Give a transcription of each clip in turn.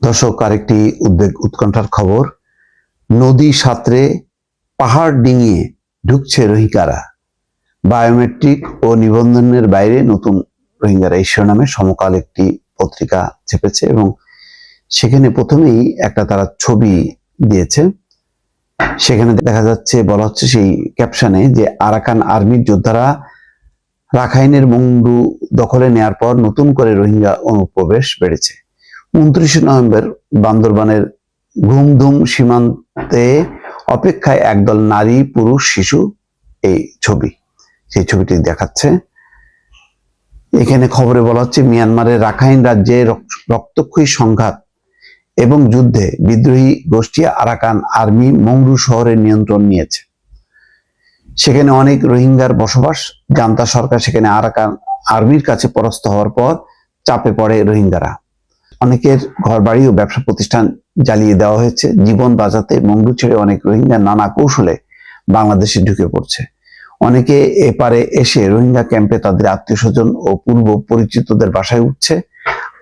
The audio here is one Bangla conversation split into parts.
দর্শক, আরেকটি উৎকণ্ঠার খবর। নদী সাঁতরে পাহাড় ডিঙিয়ে ঢুকছে রোহিঙ্গারা, বায়োমেট্রিক ও নিবন্ধনের বাইরে নতুন রোহিঙ্গারা, এই শিরোনামে সমকাল একটি পত্রিকা চেপেছে এবং সেখানে প্রথমেই একটা তারা ছবি দিয়েছে। সেখানে দেখা যাচ্ছে, বলা হচ্ছে সেই ক্যাপশনে, যে আরাকান আর্মির যোদ্ধারা রাখাইনের মংডু দখলে নেয়ার পর নতুন করে রোহিঙ্গা অনুপ্রবেশ বেড়েছে। 29 নভেম্বর বান্দরবানের ঘুমধুম সীমান্তে অপেক্ষায় একদল নারী, পুরুষ, শিশু। এই ছবি, সেই ছবিটি দেখাচ্ছে। এখানে খবরে বলা হচ্ছে, মিয়ানমারের রাখাইন রাজ্যে রক্তক্ষয়ী সংঘাত এবং যুদ্ধে বিদ্রোহী গোষ্ঠী আরাকান আর্মি মংডু শহরের নিয়ন্ত্রণ নিয়েছে। সেখানে অনেক রোহিঙ্গার বসবাস। জান্তা সরকার সেখানে আরাকান আর্মির কাছে পরাস্ত হওয়ার পর চাপে পড়ে রোহিঙ্গারা। অনেকের ঘর বাড়ি ও ব্যবসা প্রতিষ্ঠান জ্বালিয়ে দেওয়া হয়েছে। জীবন বাঁচাতে মংডু ছেড়ে অনেক রোহিঙ্গা নানা কৌশলে বাংলাদেশে ঢুকে পড়ছে। অনেকে এপারে এসে রোহিঙ্গা ক্যাম্পে তাদের আত্মীয় স্বজন ও পূর্ব পরিচিতদের বাসায় উঠছে।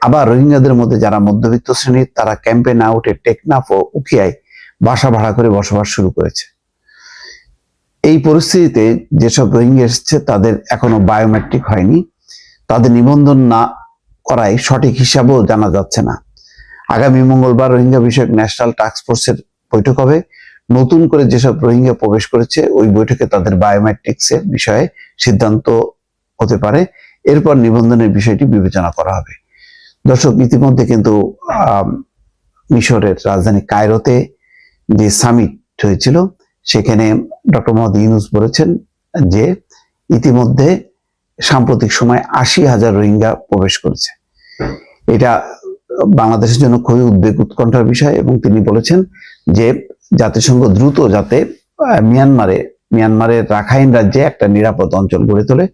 আবার রোহিঙ্গাদের মধ্যে যারা মধ্যবিত্ত শ্রেণীর, তারা ক্যাম্পে না উঠে টেকনাফ ও উখিয়ায় বাসা ভাড়া করে বসবাস শুরু করেছে। এই পরিস্থিতিতে যেসব রোহিঙ্গা এসেছে তাদের এখনো বায়োমেট্রিক হয়নি, তাদের নিবন্ধন না করায় সঠিক হিসাবও জানা যাচ্ছে না। আগামী মঙ্গলবার রোহিঙ্গা বিষয়ক ন্যাশনাল টাস্ক ফোর্সের বৈঠক হবে। নতুন করে যেসব রোহিঙ্গা প্রবেশ করেছে ওই বৈঠকে তাদের বায়োমেট্রিক্সের বিষয়ে সিদ্ধান্ত হতে পারে। এরপর নিবন্ধনের বিষয়টি বিবেচনা করা হবে। দর্শক, ইতিমধ্যে কিন্তু মিশরের রাজধানী কায়রোতে যে সামিট হয়েছিল, সেখানে ডক্টর মোহাম্মদ ইউনূস বলেছেন যে ইতিমধ্যে সাম্প্রতিক সময় 80,000 রোহিঙ্গা প্রবেশ করেছে। এটা বাংলাদেশের জন্য খুবই উৎকণ্ঠার বিষয় এবং তিনি বলেছেন যে জাতিসংঘ দ্রুত যাতে মিয়ানমারের রাখাইন রাজ্যে একটা নিরাপদ অঞ্চল গড়ে তোলে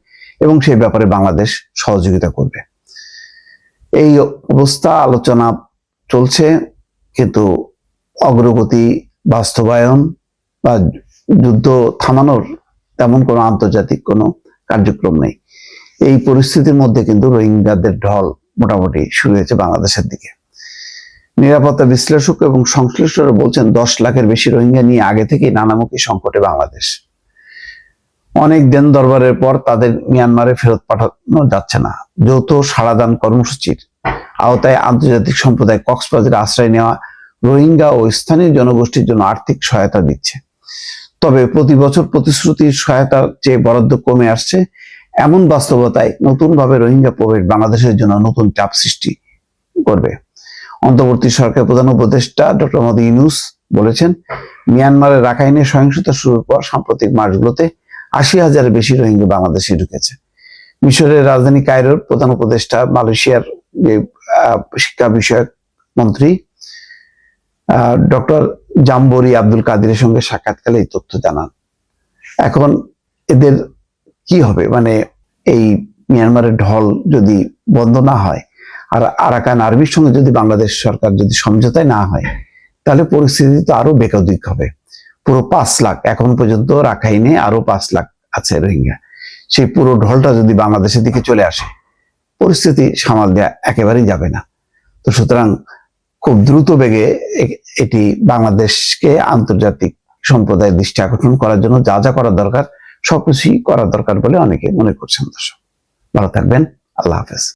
এবং সেই ব্যাপারে বাংলাদেশ সহযোগিতা করবে। এই অবস্থা, আলোচনা চলছে, কিন্তু অগ্রগতি, বাস্তবায়ন বা যুদ্ধ থামানোর তেমন কোনো আন্তর্জাতিক কোনো কার্যক্রম নেই। এই পরিস্থিতির মধ্যে কিন্তু রোহিঙ্গাদের ঢল মোটামুটি শুরু হয়েছে বাংলাদেশের দিকে। নিরাপত্তা বিশ্লেষক এবং সংশ্লিষ্টরা বলছেন 10 লাখের বেশি রোহিঙ্গা নিয়ে আগে থেকেই নানামুখী সংকটে বাংলাদেশ। অনেক দেন দরবারের পর তাদের মিয়ানমারে ফেরত পাঠানো যাচ্ছে না। যৌথ সাড়াদান কর্মসূচির আওতায় আন্তর্জাতিক সম্প্রদায় কক্সবাজারে আশ্রয় নেওয়া রোহিঙ্গা ও স্থানীয় জনগোষ্ঠীর জন্য আর্থিক সহায়তা দিচ্ছে। তবে প্রতি বছর প্রতিশ্রুতির সহায়তার চেয়ে বরাদ্দ কমে আসছে। এমন বাস্তবতায় নতুনভাবে রোহিঙ্গা প্রবেশ বাংলাদেশের জন্য নতুন চাপ সৃষ্টি করবে। অন্তর্বর্তী সরকার প্রধান উপদেষ্টা ডক্টর মোহাম্মদ ইউনূস বলেছেন, মিয়ানমারের রাখাইনে সহিংসতা শুরুর পর সাম্প্রতিক মাসগুলোতে 80,000-এর বেশি রোহিঙ্গা বাংলাদেশে ঢুকেছে। মিশরের রাজধানী কায়রোর প্রধান উপদেষ্টা, মালয়েশিয়ার শিক্ষা বিষয়ক মন্ত্রী ডক্টর জাম্বরি আব্দুল কাদিরের সঙ্গে সাক্ষাৎকালে এই তথ্য জানান। এখন এদের কি হবে, মানে এই মিয়ানমারের ঢল যদি বন্ধ না হয় আর আরাকান আর্মির সঙ্গে যদি বাংলাদেশ সরকার যদি সমঝোতায় না হয়, তাহলে পরিস্থিতি তো আরো বেকায়িক হবে। পুরো 5 লাখ, এখন পর্যন্ত রাখাইনে আরো 5 লাখ আছে রোহিঙ্গা, সেই পুরো ঢলটা যদি বাংলাদেশের দিকে চলে আসে, পরিস্থিতি সামাল দেওয়া একেবারেই যাবে না। তো সুতরাং খুব দ্রুত বেগে এটি বাংলাদেশকে আন্তর্জাতিক সম্প্রদায়ের দৃষ্টি আকর্ষণ করার জন্য যা যা করা দরকার সবকিছুই করা দরকার বলে অনেকে মনে করছেন। দর্শক, ভালো থাকবেন। আল্লাহ হাফেজ।